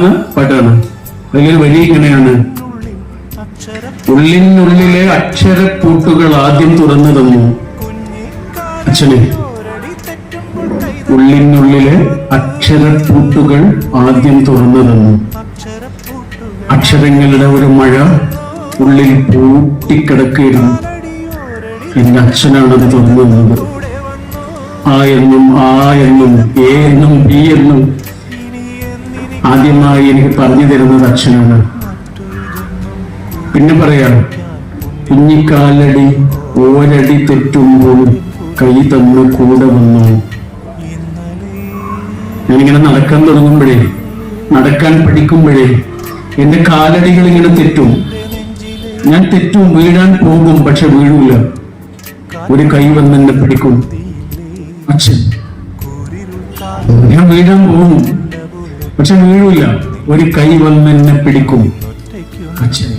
പാട്ടാണ്. അതിലൊരു വരി ഇങ്ങനെയാണ്: ഉള്ളിനുള്ളിലെ അക്ഷരപ്പൂട്ടുകൾ ആദ്യം തുറന്നു തന്നു അച്ഛനെ. ഉള്ളിനുള്ളിലെ അക്ഷരപ്പൂട്ടുകൾ ആദ്യം തുറന്നു തന്നു. അക്ഷരങ്ങളുടെ ഒരു മഴ ഉള്ളിൽ പൂട്ടിക്കിടക്കുകയായിരുന്നു. എന്റെ അച്ഛനാണത് തുറന്നു തന്നത്. ആ എന്നും ആ എന്നും എ എന്നും ബി എന്നും ആദ്യമായി എനിക്ക് പറഞ്ഞു തരുന്നത് അച്ഛനാണ്. പിന്നെ പറയാം, കുഞ്ഞിക്കാലടി ഓരടി തെറ്റുമ്പോൾ കൈ തന്നു കൂടെ വന്നു. ഞാനിങ്ങനെ നടക്കാൻ തുടങ്ങുമ്പോഴേ, നടക്കാൻ പഠിക്കുമ്പോഴേ എന്റെ കാലടികൾ ഇങ്ങനെ തെറ്റും. ഞാൻ തെറ്റും, വീഴാൻ പോകും, പക്ഷെ വീഴൂല. ഒരു കൈ വന്ന് എന്നെ പിടിക്കും അച്ഛൻ. ഞാൻ വീഴാൻ പോകും, പക്ഷെ വീഴൂല. ഒരു കൈ വന്ന് എന്നെ പിടിക്കും അച്ഛൻ.